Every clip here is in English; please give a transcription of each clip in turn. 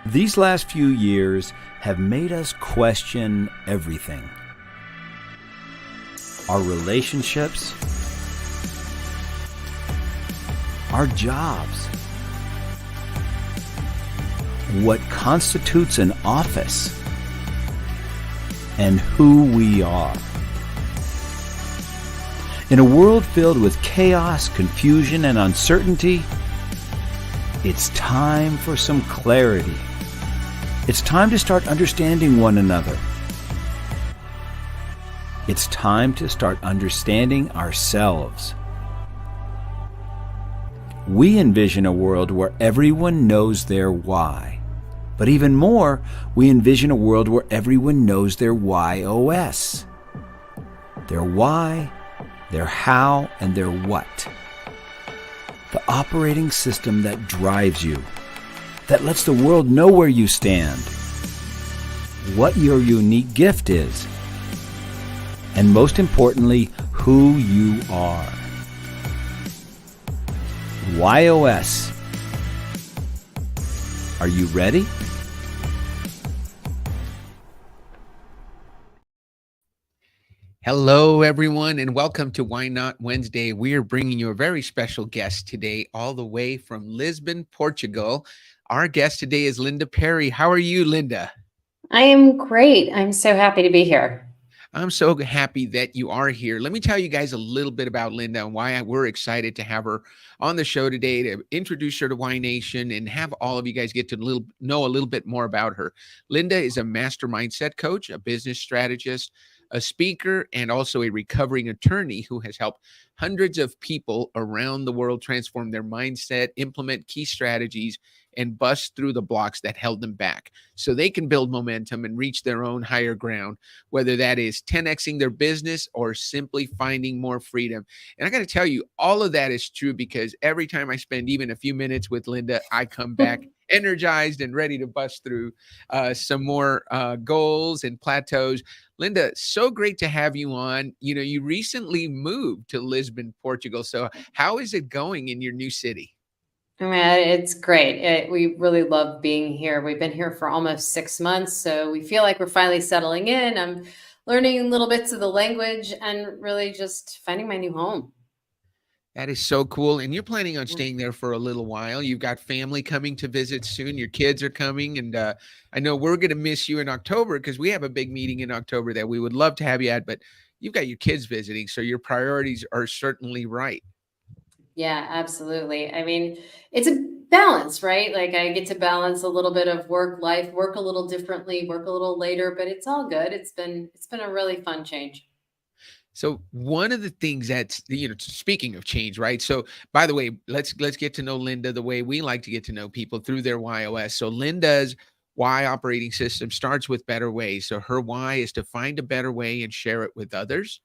These last few years have made us question everything. Our relationships, our jobs, what constitutes an office, and who we are. In a world filled with chaos, confusion, and uncertainty, it's time for some clarity. It's time to start understanding one another. It's time to start understanding ourselves. We envision a world where everyone knows their why. But even more, we envision a world where everyone knows their WHY.os. Their why, their how, and their what. The operating system that drives you, that lets the world know where you stand, what your unique gift is, and most importantly, who you are. WHY.os. Are you ready? Hello, everyone, and welcome to Why Not Wednesday. We are bringing you a very special guest today, all the way from Lisbon, Portugal. Our guest today is Linda Perry. How are you, Linda? I am great. I'm so happy to be here. I'm so happy that you are here. Let me tell you guys a little bit about Linda and why we're excited to have her on the show today to introduce her to Why Nation and have all of you guys get to know a little bit more about her. Linda is a master mindset coach, a business strategist, a speaker, and also a recovering attorney who has helped hundreds of people around the world transform their mindset, implement key strategies, and bust through the blocks that held them back so they can build momentum and reach their own higher ground, whether that is 10xing their business or simply finding more freedom. And I got to tell you, all of that is true because every time I spend even a few minutes with Linda, I come back energized and ready to bust through some more goals and plateaus. Linda, so great to have you on. You know, you recently moved to Lisbon, Portugal. So how is it going in your new city? I mean, it's great. We really love being here. We've been here for almost 6 months, so we feel like we're finally settling in. I'm learning little bits of the language and really just finding my new home. That is so cool. And you're planning on Yeah. staying there for a little while. You've got family coming to visit soon. Your kids are coming. And I know we're going to miss you in October because we have a big meeting in October that we would love to have you at, but you've got your kids visiting. So your priorities are certainly right. Yeah, absolutely. I mean, it's a balance, right? Like I get to balance a little bit of work life, work a little differently, work a little later, but it's all good. It's been a really fun change. So one of the things that's, speaking of change, right? So by the way, let's get to know Linda the way we like to get to know people through their YOS. So Linda's why operating system starts with better ways. So her why is to find a better way and share it with others,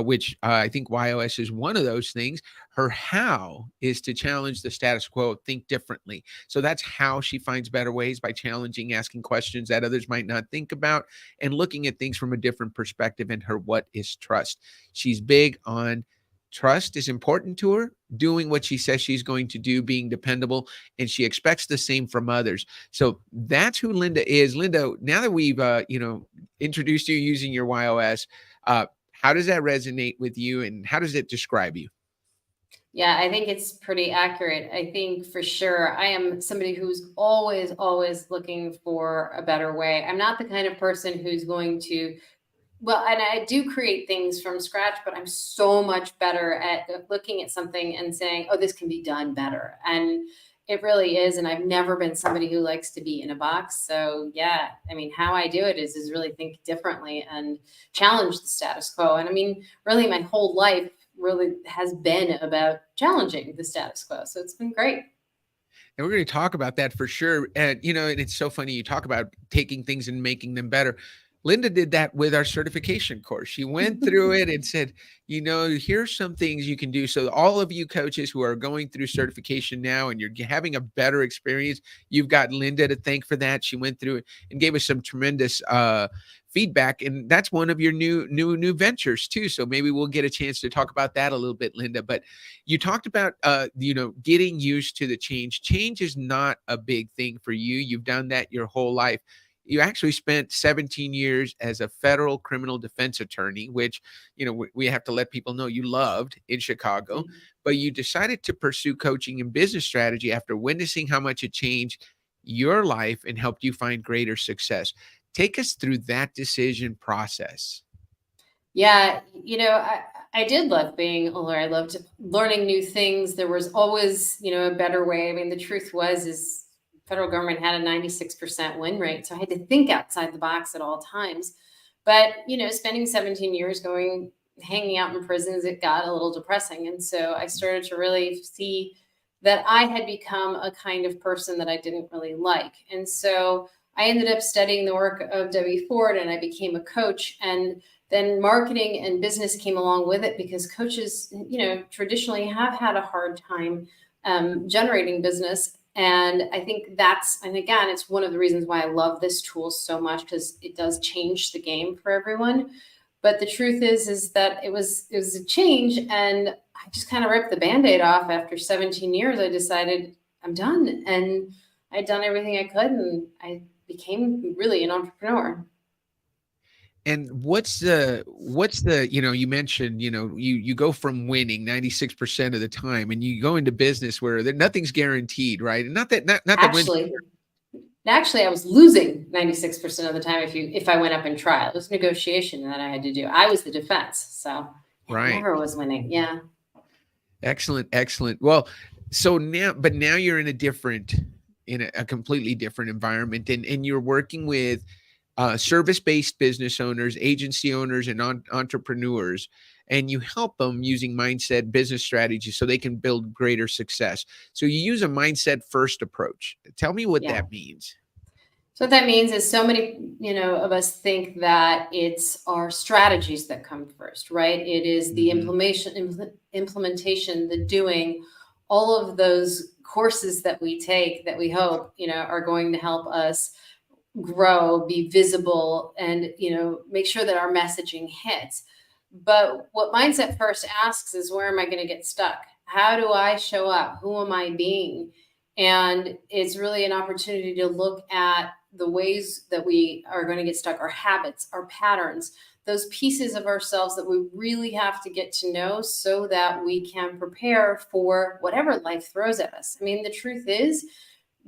which I think YOS is one of those things. Her how is to challenge the status quo, think differently. So that's how she finds better ways by challenging, asking questions that others might not think about, and looking at things from a different perspective. And her what is trust. She's big on trust is important to her, doing what she says she's going to do, being dependable, and she expects the same from others. So that's who Linda is. Linda, now that we've introduced you using your YOS, how does that resonate with you and how does it describe you? Yeah, I think it's pretty accurate. I think for sure I am somebody who's always, always looking for a better way. I'm not the kind of person who's going to, well, and I do create things from scratch, but I'm so much better at looking at something and saying, oh, this can be done better. And it really is. And I've never been somebody who likes to be in a box. So yeah, I mean, how I do it is really think differently and challenge the status quo. And I mean, really my whole life really has been about challenging the status quo. So it's been great. And we're going to talk about that for sure. And, and it's so funny you talk about taking things and making them better. Linda did that with our certification course. She went through it and said, here's some things you can do. So all of you coaches who are going through certification now and you're having a better experience, you've got Linda to thank for that. She went through it and gave us some tremendous feedback, and that's one of your new ventures too. So maybe we'll get a chance to talk about that a little bit, Linda. But you talked about getting used to the change. Change is not a big thing for you. You've done that your whole life. You actually spent 17 years as a federal criminal defense attorney, which, we have to let people know you loved in Chicago, but you decided to pursue coaching and business strategy after witnessing how much it changed your life and helped you find greater success. Take us through that decision process. Yeah, I did love being a lawyer. I loved learning new things. There was always, a better way. I mean, the truth is federal government had a 96% win rate. So I had to think outside the box at all times. But, spending 17 years hanging out in prisons, it got a little depressing. And so I started to really see that I had become a kind of person that I didn't really like. And so I ended up studying the work of W. Ford, and I became a coach. And then marketing and business came along with it, because coaches, traditionally have had a hard time generating business. And I think and again, it's one of the reasons why I love this tool so much, because it does change the game for everyone. But the truth is that it was a change, and I just kind of ripped the Band-Aid off. After 17 years, I decided I'm done, and I'd done everything I could, and I became really an entrepreneur. And what's the, you mentioned, you go from winning 96% of the time and you go into business where nothing's guaranteed, right? And not that Actually, I was losing 96% of the time if I went up and tried. It was negotiation that I had to do. I was the defense, so I never was winning. Yeah. Excellent. Well, so now you're in a completely different environment, and you're working with service-based business owners, agency owners, and entrepreneurs, and you help them using mindset business strategies so they can build greater success. So you use a mindset first approach. Tell me what that means. So what that means is so many, of us think that it's our strategies that come first, right? It is the implementation, the doing, all of those courses that we take that we hope, are going to help us grow, be visible, and make sure that our messaging hits. But what Mindset First asks is, where am I going to get stuck? How do I show up? Who am I being? And it's really an opportunity to look at the ways that we are going to get stuck, our habits, our patterns, those pieces of ourselves that we really have to get to know so that we can prepare for whatever life throws at us. I mean, the truth is,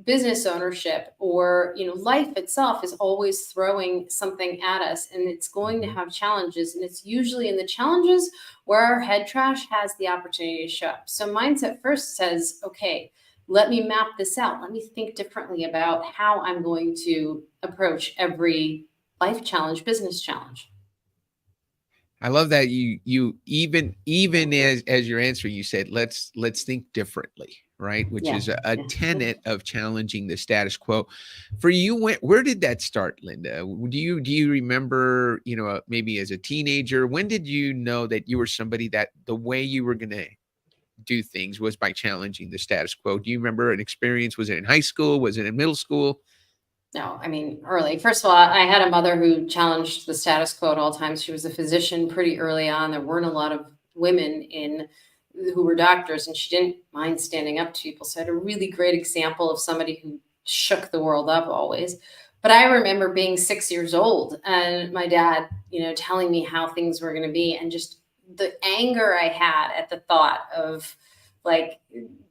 business ownership or life itself is always throwing something at us, and it's going to have challenges, and it's usually in the challenges where our head trash has the opportunity to show up. So Mindset First says, okay, let me map this out. Let me think differently about how I'm going to approach every life challenge, business challenge. I love that you even as you're answering, you said, let's think differently, right? Which is a tenet of challenging the status quo. For you, where did that start, Linda? Do you remember, maybe as a teenager, when did you know that you were somebody that the way you were going to do things was by challenging the status quo? Do you remember an experience? Was it in high school? Was it in middle school? No, I mean, early. First of all, I had a mother who challenged the status quo at all times. She was a physician pretty early on. There weren't a lot of women who were doctors, and she didn't mind standing up to people. So I had a really great example of somebody who shook the world up always. But I remember being 6 years old and my dad, telling me how things were going to be, and just the anger I had at the thought of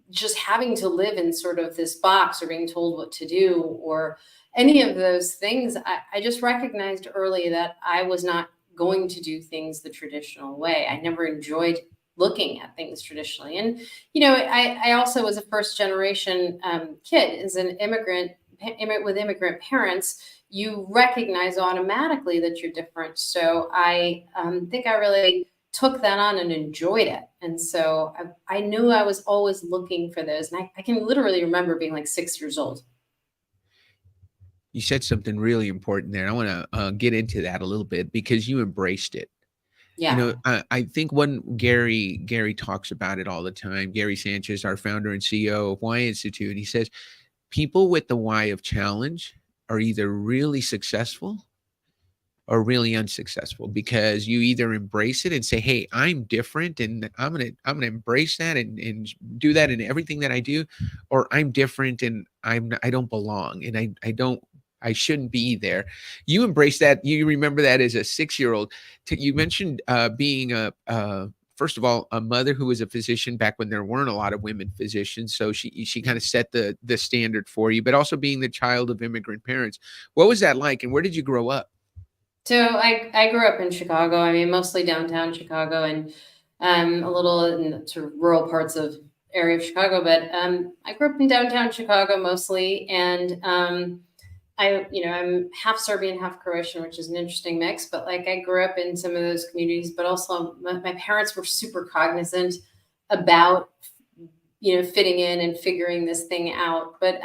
just having to live in sort of this box, or being told what to do, or any of those things. I just recognized early that I was not going to do things the traditional way. I never enjoyed looking at things traditionally. And, I also was a first generation kid. As an immigrant with immigrant parents, you recognize automatically that you're different. So I think I really took that on and enjoyed it. And so I knew I was always looking for those. And I can literally remember being 6 years old. You said something really important there. I want to get into that a little bit because you embraced it. Yeah. I think when Gary talks about it all the time. Gary Sanchez, our founder and CEO of Why Institute, he says people with the why of challenge are either really successful or really unsuccessful, because you either embrace it and say, hey, I'm different and I'm gonna embrace that and do that in everything that I do, or I'm different and I don't belong and I shouldn't be there. You embrace that. You remember that as a 6-year-old. You mentioned being first of all, a mother who was a physician back when there weren't a lot of women physicians. So she kind of set the standard for you, but also being the child of immigrant parents. What was that like, and where did you grow up? So I grew up in Chicago. I mean, mostly downtown Chicago and a little in sort of rural parts of area of Chicago. But I grew up in downtown Chicago mostly, and I'm half Serbian, half Croatian, which is an interesting mix. But like I grew up in some of those communities, but also my parents were super cognizant about fitting in and figuring this thing out. But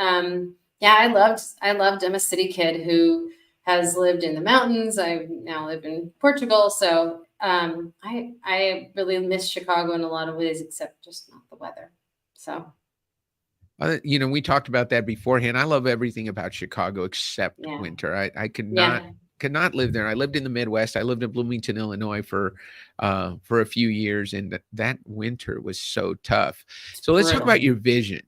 yeah, I loved. I'm a city kid who has lived in the mountains. I now live in Portugal, so I really miss Chicago in a lot of ways, except just not the weather. So We talked about that beforehand. I love everything about Chicago except yeah, winter. I yeah, could not live there. I lived in the Midwest. I lived in Bloomington, Illinois for a few years, and that winter was so tough. it's So let's talk about brutal. your vision.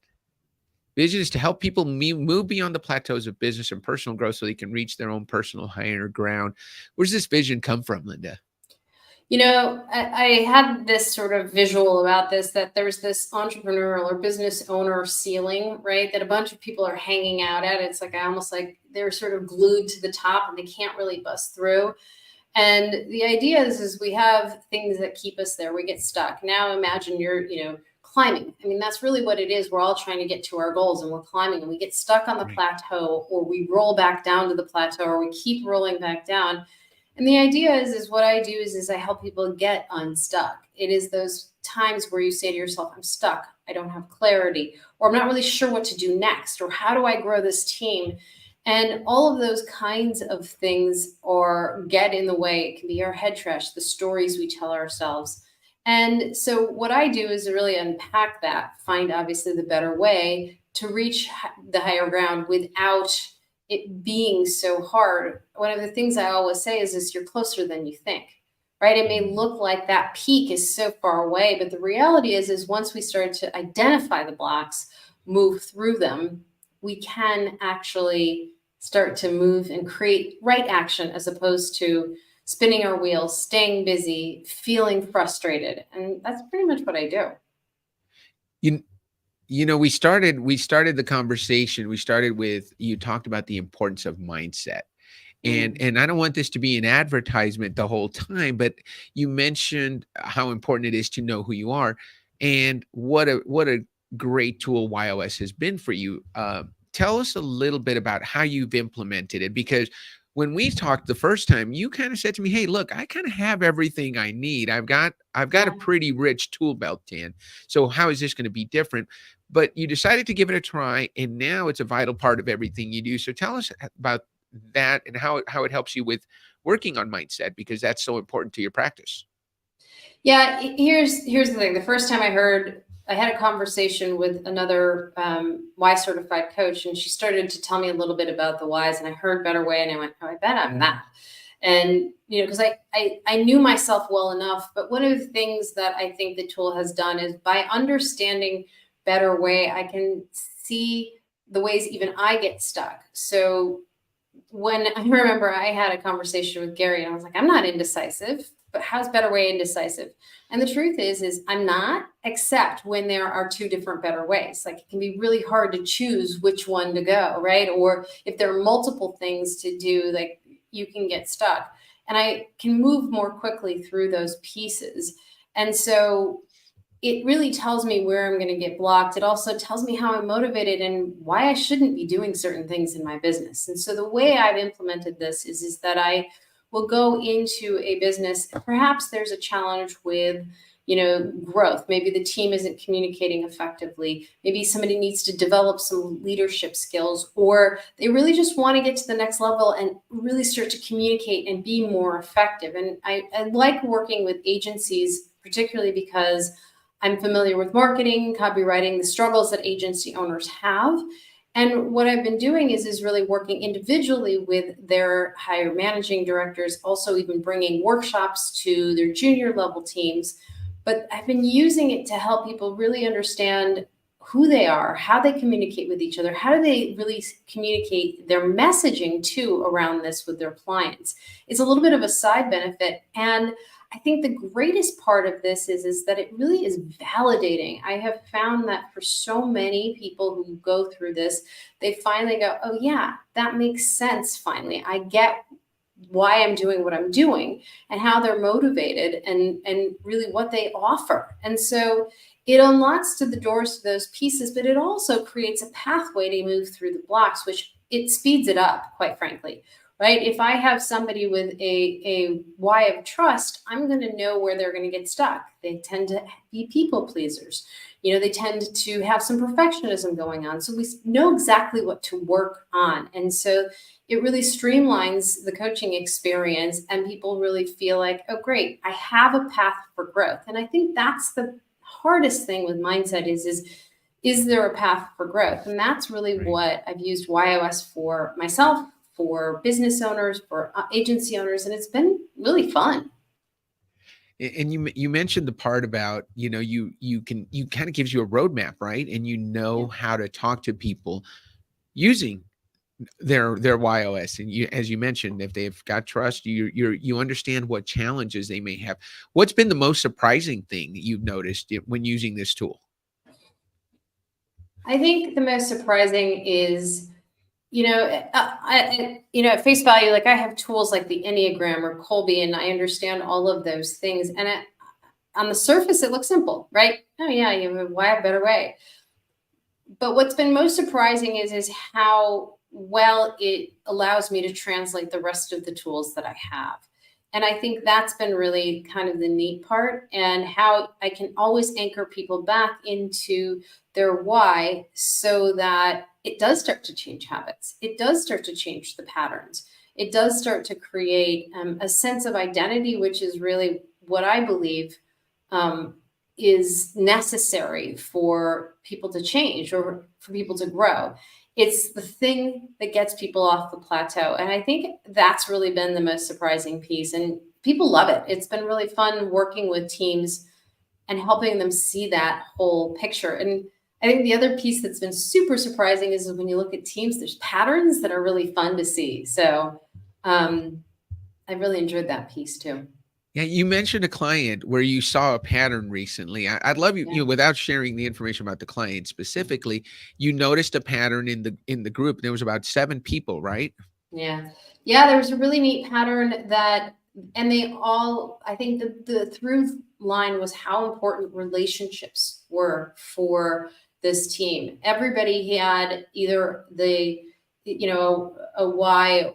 Vision is to help people move beyond the plateaus of business and personal growth so they can reach their own personal higher ground. Where's this vision come from, Linda? I had this sort of visual about this, that there's this entrepreneurial or business owner ceiling, right? That a bunch of people are hanging out at. It's like I almost like they're sort of glued to the top and they can't really bust through. And the idea is we have things that keep us there. We get stuck. Now imagine you're climbing. I mean, that's really what it is. We're all trying to get to our goals and we're climbing and we get stuck on the Right. plateau, or we roll back down to the plateau, or we keep rolling back down. And the idea is what I do is I help people get unstuck. It is those times where you say to yourself, I'm stuck. I don't have clarity, or I'm not really sure what to do next, or how do I grow this team? And all of those kinds of things or get in the way. It can be our head trash, the stories we tell ourselves. And so what I do is really unpack that, find obviously the better way to reach the higher ground without it being so hard. One of the things I always say is you're closer than you think, right? It may look like that peak is so far away, but the reality is once we start to identify the blocks, move through them, we can actually start to move and create right action as opposed to spinning our wheels, staying busy, feeling frustrated. And that's pretty much what I do. You we started the conversation. We started with, you talked about the importance of mindset. And Mm. and I don't want this to be an advertisement the whole time, but you mentioned how important it is to know who you are, and what a great tool YOS has been for you. Tell us a little bit about how you've implemented it, because when we talked the first time, you kind of said to me, "Hey, look, I kind of have everything I need. I've got a Yeah. pretty rich tool belt, Dan. So how is this going to be different?" But you decided to give it a try, and now it's a vital part of everything you do. So tell us about that and how it helps you with working on mindset, because that's so important to your practice. Yeah, here's the thing. The first time I had a conversation with another Y certified coach, and she started to tell me a little bit about the Ys, and I heard Better Way, and I went, oh, I bet I'm that. And because I knew myself well enough, but one of the things that I think the tool has done is by understanding Better Way, I can see the ways even I get stuck. So when I remember I had a conversation with Gary and I was like, I'm not indecisive, but how's Better Way indecisive? And the truth is I'm not, except when there are two different better ways. Like it can be really hard to choose which one to go, right? Or if there are multiple things to do, like you can get stuck. And I can move more quickly through those pieces. And so it really tells me where I'm going to get blocked. It also tells me how I'm motivated and why I shouldn't be doing certain things in my business. And so the way I've implemented this is that I will go into a business. Perhaps there's a challenge with growth. Maybe the team isn't communicating effectively. Maybe somebody needs to develop some leadership skills, or they really just want to get to the next level and really start to communicate and be more effective. And I like working with agencies, particularly because I'm familiar with marketing, copywriting, the struggles that agency owners have. And what I've been doing is really working individually with their higher managing directors, also even bringing workshops to their junior level teams. But I've been using it to help people really understand who they are, how they communicate with each other, how do they really communicate their messaging too around this with their clients. It's a little bit of a side benefit. And I think the greatest part of this is that it really is validating. I have found that for so many people who go through this, they finally go, oh yeah, that makes sense. Finally, I get why I'm doing what I'm doing and how they're motivated and really what they offer. And so it unlocks to the doors to those pieces, but it also creates a pathway to move through the blocks, which it speeds it up, quite frankly. Right? If I have somebody with a why of trust, I'm going to know where they're going to get stuck. They tend to be people pleasers. They tend to have some perfectionism going on. So we know exactly what to work on. And so it really streamlines the coaching experience, and people really feel like, oh, great, I have a path for growth. And I think that's the hardest thing with mindset is there a path for growth? And that's really Right. what I've used WHY.os for myself, for business owners, for agency owners, and it's been really fun. And you mentioned the part about, you kind of gives you a roadmap, right? And you Yeah. know how to talk to people using their YOS. And you, as you mentioned, if they've got trust, you understand what challenges they may have. What's been the most surprising thing that you've noticed when using this tool? I think the most surprising is, at face value, like I have tools like the Enneagram or Colby, and I understand all of those things. And on the surface, it looks simple, right? Oh yeah, you have a why a better way. But what's been most surprising is how well it allows me to translate the rest of the tools that I have. And I think that's been really kind of the neat part, and how I can always anchor people back into their why so that it does start to change habits. It does start to change the patterns. It does start to create a sense of identity, which is really what I believe um, is necessary for people to change or for people to grow. It's the thing that gets people off the plateau. And I think that's really been the most surprising piece. And people love it. It's been really fun working with teams and helping them see that whole picture. And I think the other piece that's been super surprising is when you look at teams, there's patterns that are really fun to see. So I've really enjoyed that piece too. Yeah, you mentioned a client where you saw a pattern recently. I'd love you, Yeah. without sharing the information about the client specifically, you noticed a pattern in the group. There was about 7 people, right? Yeah. Yeah, there was a really neat pattern that, and they all, I think the through line was how important relationships were for this team. Everybody had either a why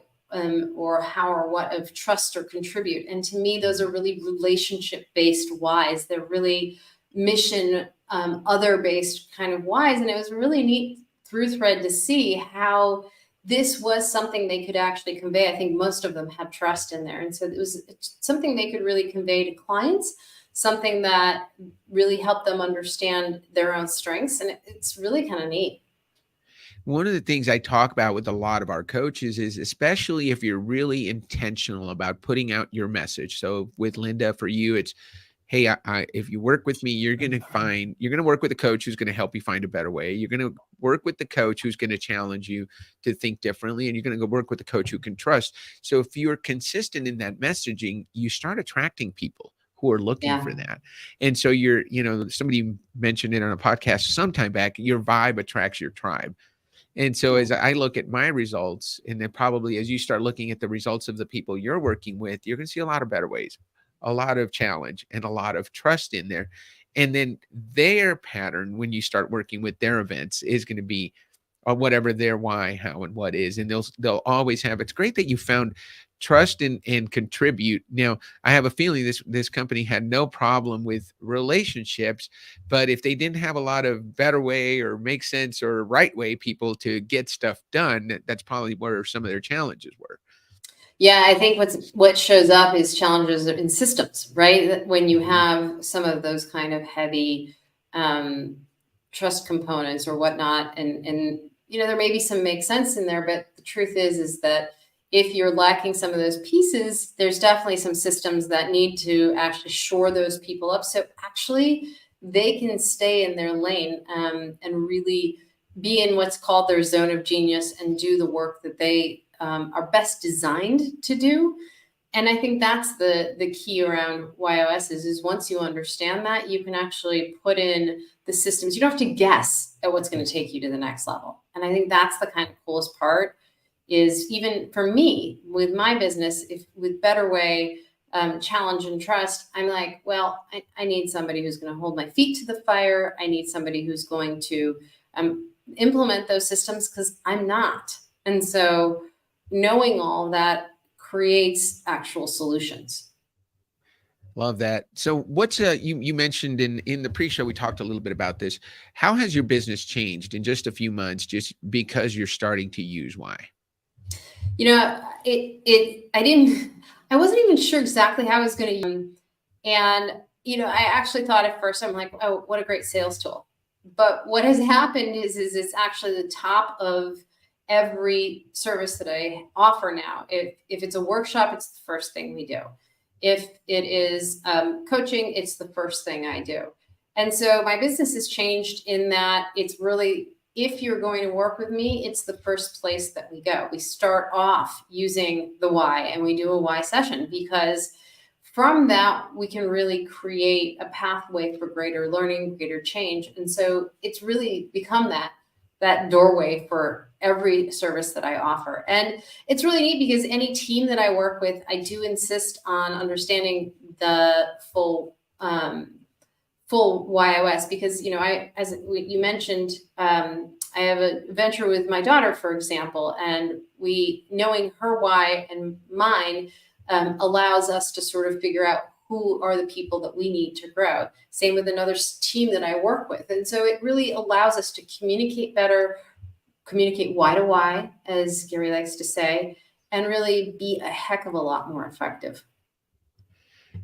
or how or what of trust or contribute. And to me, those are really relationship based whys. They're really mission, other based kind of whys. And it was a really neat through thread to see how this was something they could actually convey. I think most of them had trust in there. And so it was something they could really convey to clients, something that really helped them understand their own strengths. And it's really kind of neat. One of the things I talk about with a lot of our coaches is, especially if you're really intentional about putting out your message. So with Linda, for you, it's, hey, if you work with me, you're going to work with a coach who's going to help you find a better way. You're going to work with the coach who's going to challenge you to think differently, and you're going to go work with a coach who can trust. So if you're consistent in that messaging, you start attracting people who are looking Yeah. for that. And so somebody mentioned it on a podcast some time back, your vibe attracts your tribe. And so as I look at my results, and then probably as you start looking at the results of the people you're working with, you're going to see a lot of better ways, a lot of challenge, and a lot of trust in there. And then their pattern, when you start working with their events, is going to be or whatever their why, how, and what is. And they'll always have. It's great that you found trust and contribute. Now, I have a feeling this company had no problem with relationships, but if they didn't have a lot of better way or make sense or right way people to get stuff done, that's probably where some of their challenges were. Yeah, I think what shows up is challenges in systems, right? That when you Mhm. have some of those kind of heavy um, trust components or whatnot, and there may be some make sense in there, but the truth is that if you're lacking some of those pieces, there's definitely some systems that need to actually shore those people up, so actually they can stay in their lane and really be in what's called their zone of genius and do the work that they are best designed to do. And I think that's the key around WHY.os is once you understand that, you can actually put in the systems. You don't have to guess at what's going to take you to the next level. And I think that's the kind of coolest part is even for me with my business, if with Better Way, challenge and trust, I'm like, well, I need somebody who's going to hold my feet to the fire. I need somebody who's going to implement those systems because I'm not. And so knowing all that creates actual solutions. Love that. So what's you mentioned in the pre-show we talked a little bit about this. How has your business changed in just a few months just because you're starting to use why? I wasn't even sure exactly how I was going to use them. And, I actually thought at first, I'm like, oh, what a great sales tool. But what has happened is it's actually the top of every service that I offer now. If it's a workshop, it's the first thing we do. If it is coaching, it's the first thing I do. And so my business has changed in that it's really, if you're going to work with me, it's the first place that we go. We start off using the why and we do a why session because from that, we can really create a pathway for greater learning, greater change. And so it's really become that doorway for every service that I offer. And it's really neat because any team that I work with, I do insist on understanding the full WHY.os because you mentioned, I have a venture with my daughter, for example, and knowing her why and mine allows us to sort of figure out who are the people that we need to grow. Same with another team that I work with. And so it really allows us to communicate better, communicate why to why, as Gary likes to say, and really be a heck of a lot more effective.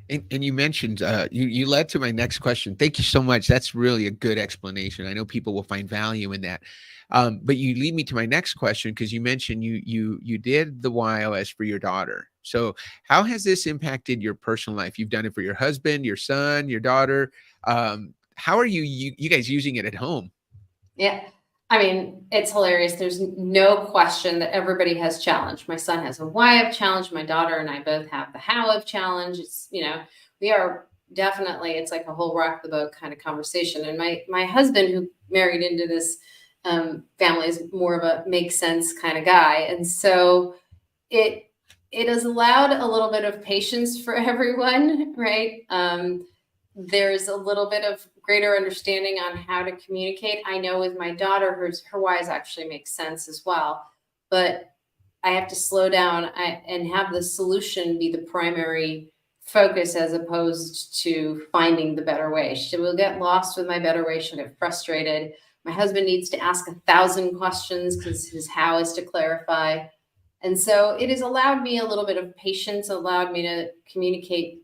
And you mentioned you led to my next question. Thank you so much. That's really a good explanation. I know people will find value in that. But you lead me to my next question because you mentioned you did the WHY.os for your daughter. So how has this impacted your personal life? You've done it for your husband, your son, your daughter. How are you guys using it at home? Yeah. I mean, it's hilarious. There's no question that everybody has challenge. My son has a why of challenge. My daughter and I both have the how of challenge. It's, we are definitely, it's like a whole rock the boat kind of conversation. And my husband, who married into this family, is more of a make sense kind of guy. And so it has allowed a little bit of patience for everyone, right? There's a little bit of greater understanding on how to communicate. I know with my daughter, her whys actually make sense as well, but I have to slow down and have the solution be the primary focus as opposed to finding the better way. She will get lost with my better way. She'll get frustrated. My husband needs to ask 1,000 questions because his how is to clarify. And so it has allowed me a little bit of patience, allowed me to communicate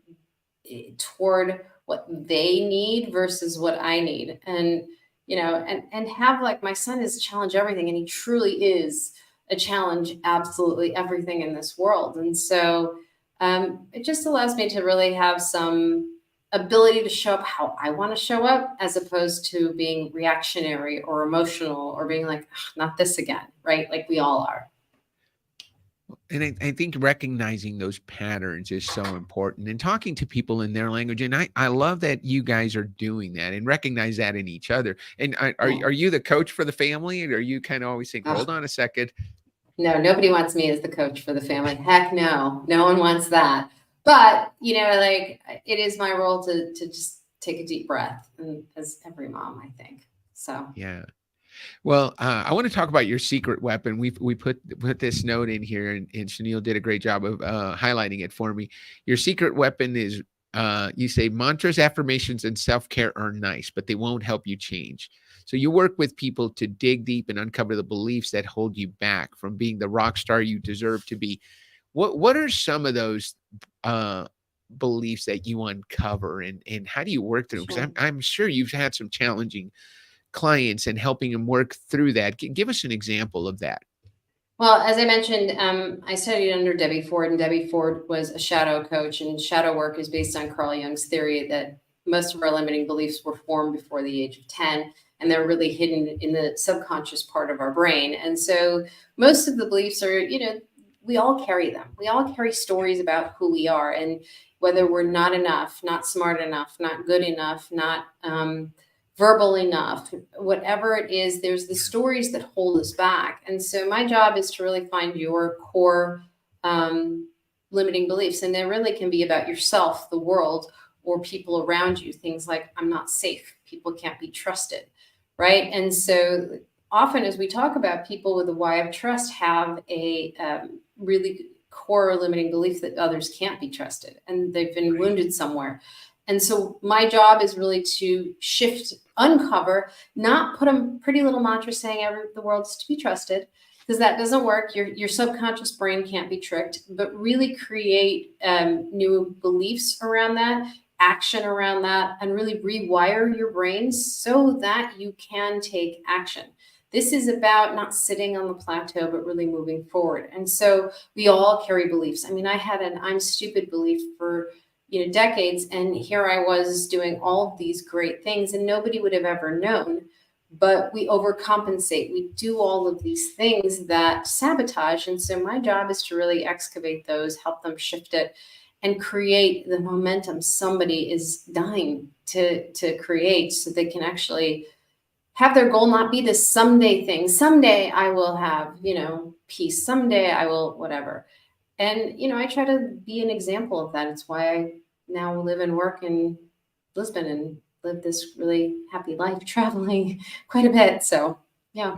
toward what they need versus what I need. And, and have like my son is challenge everything. And he truly is a challenge, absolutely everything in this world. And so it just allows me to really have some ability to show up how I want to show up as opposed to being reactionary or emotional or being like, not this again, right? Like we all are. And I think recognizing those patterns is so important and talking to people in their language. And I love that you guys are doing that and recognize that in each other. And are you the coach for the family? And are you kind of always saying, hold on a second? No, nobody wants me as the coach for the family. Heck no, no one wants that. But, like it is my role to just take a deep breath, and as every mom, I think. So, Yeah. Well, I want to talk about your secret weapon. We put this note in here, and Chanel did a great job of highlighting it for me. Your secret weapon is you say mantras, affirmations, and self care are nice, but they won't help you change. So you work with people to dig deep and uncover the beliefs that hold you back from being the rock star you deserve to be. What are some of those uh, beliefs that you uncover, and how do you work through them? Because Sure. I'm sure you've had some challenging clients and helping them work through that. Give us an example of that. Well, as I mentioned, I studied under Debbie Ford, and Debbie Ford was a shadow coach. And shadow work is based on Carl Jung's theory that most of our limiting beliefs were formed before the age of 10, and they're really hidden in the subconscious part of our brain. And so most of the beliefs are, we all carry them. We all carry stories about who we are, and whether we're not enough, not smart enough, not good enough, not verbal enough, whatever it is, there's the stories that hold us back. And so my job is to really find your core limiting beliefs. And they really can be about yourself, the world, or people around you. Things like, I'm not safe, people can't be trusted, right? And so often as we talk about, people with the why of trust have a really core limiting belief that others can't be trusted and they've been wounded somewhere. And so my job is really to shift, uncover, not put a pretty little mantra saying the world's to be trusted, because that doesn't work. Your subconscious brain can't be tricked, but really create new beliefs around that, action around that, and really rewire your brain so that you can take action. This is about not sitting on the plateau, but really moving forward. And so we all carry beliefs. I mean, I had an I'm stupid belief for decades, and here I was doing all of these great things, and nobody would have ever known. But we overcompensate. We do all of these things that sabotage. And so my job is to really excavate those, help them shift it, and create the momentum somebody is dying to create, so they can actually have their goal not be this someday thing. Someday I will have, peace. Someday I will, whatever. And, I try to be an example of that. It's why I now live and work in Lisbon and live this really happy life traveling quite a bit. So, yeah.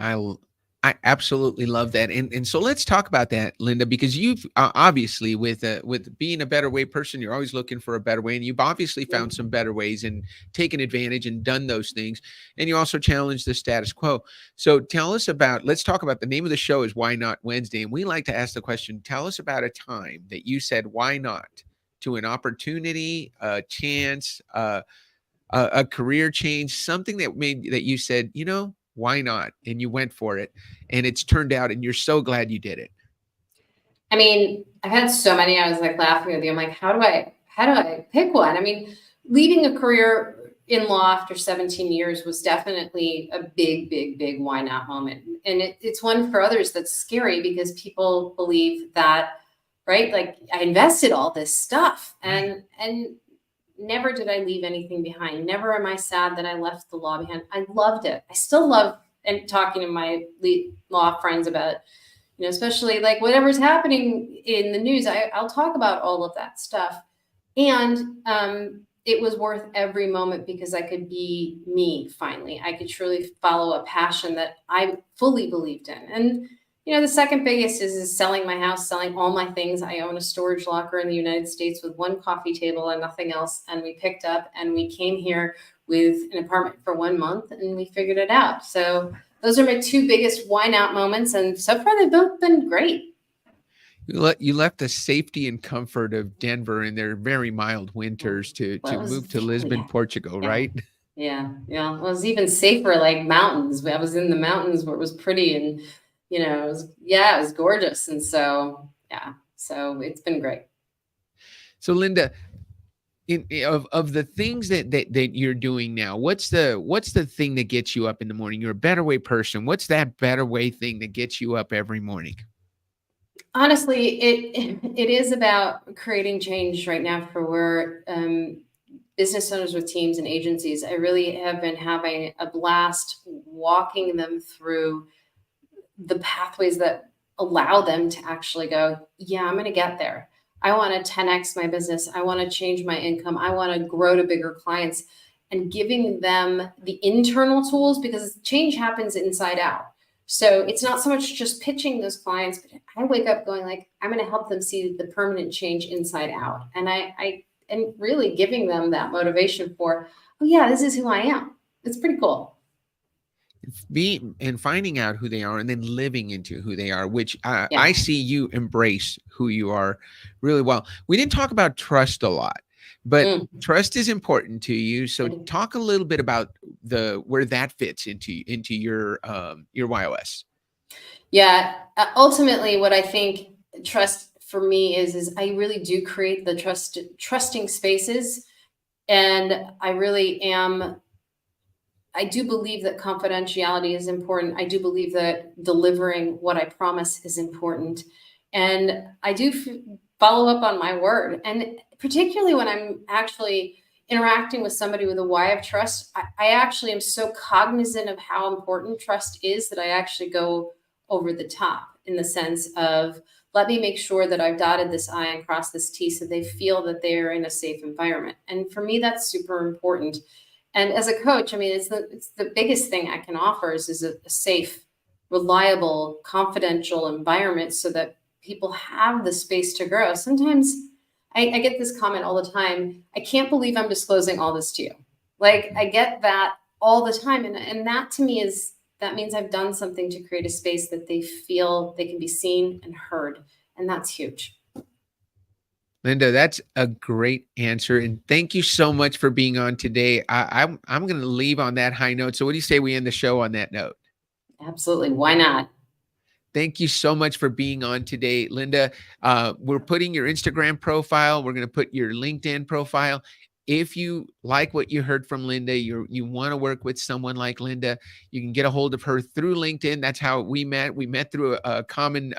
I absolutely love that, and so let's talk about that, Linda, because you've obviously with being a better way person, you're always looking for a better way, and you've obviously found some better ways and taken advantage and done those things, and you also challenge the status quo. So tell us about. Let's talk about the name of the show is Why Not Wednesday, and we like to ask the question. Tell us about a time that you said why not to an opportunity, a chance, a career change, something that made that you said, why not? And you went for it, and it's turned out, and you're so glad you did it. I mean, I've had so many. I was like laughing with you. I'm like, how do I pick one? I mean, leaving a career in law after 17 years was definitely a big, big, big why not moment. And it's one for others that's scary because people believe that, right? Like I invested all this stuff and never did I leave anything behind. Never am I sad that I left the law behind. I loved it. I still love and talking to my law friends about, especially like whatever's happening in the news. I'll talk about all of that stuff. And it was worth every moment because I could be me finally. I could truly follow a passion that I fully believed in. And the second biggest is selling my house, selling all my things. I own a storage locker in the United States with one coffee table and nothing else. And we picked up and we came here with an apartment for 1 month and we figured it out. So those are my two biggest why not moments. And so far they've both been great. You left the safety and comfort of Denver in their very mild winters to move to Lisbon, Portugal, yeah. right? Yeah. It was even safer, like mountains. I was in the mountains where it was pretty and it was gorgeous. And so, so it's been great. So Linda, of the things that you're doing now, what's the thing that gets you up in the morning? You're a better way person. What's that better way thing that gets you up every morning? Honestly, it is about creating change right now for where business owners with teams and agencies. I really have been having a blast walking them through the pathways that allow them to actually go, yeah, I'm going to get there. I want to 10x my business. I want to change my income. I want to grow to bigger clients. and giving them the internal tools, because change happens inside out. So it's not so much just pitching those clients, but I wake up going like, I'm going to help them see the permanent change inside out. And I am really giving them that motivation for, oh yeah, this is who I am. It's pretty cool. And finding out who they are and then living into who they are, which Yeah. I see you embrace who you are really well. We didn't talk about trust a lot, but trust is important to you. So talk a little bit about where that fits into your WHY.os. Yeah. Ultimately, what I think trust for me is I really do create the trusting spaces. And I really am, I do believe that confidentiality is important. I do believe that delivering what I promise is important. And I do follow up on my word. And particularly when I'm actually interacting with somebody with a why of trust, I actually am so cognizant of how important trust is that I actually go over the top, in the sense of, let me make sure that I've dotted this I and crossed this T, so they feel that they are in a safe environment. And for me, that's super important. And as a coach, I mean, it's the biggest thing I can offer is a safe, reliable, confidential environment, so that people have the space to grow. Sometimes I get this comment all the time, I can't believe I'm disclosing all this to you. Like, I get that all the time. And that to me that means I've done something to create a space that they feel they can be seen and heard. And that's huge. Linda, that's a great answer. And thank you so much for being on today. I'm going to leave on that high note. So what do you say we end the show on that note? Absolutely. Why not? Thank you so much for being on today, Linda. We're putting your Instagram profile. We're going to put your LinkedIn profile. If you like what you heard from Linda, you want to work with someone like Linda, you can get a hold of her through LinkedIn. That's how we met. We met through a common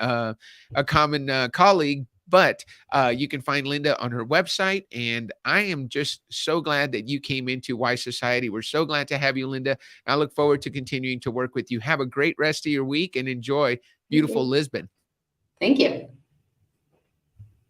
colleague. But you can find Linda on her website. And I am just so glad that you came into Why Society. We're so glad to have you, Linda. I look forward to continuing to work with you. Have a great rest of your week and enjoy beautiful Lisbon. Thank you.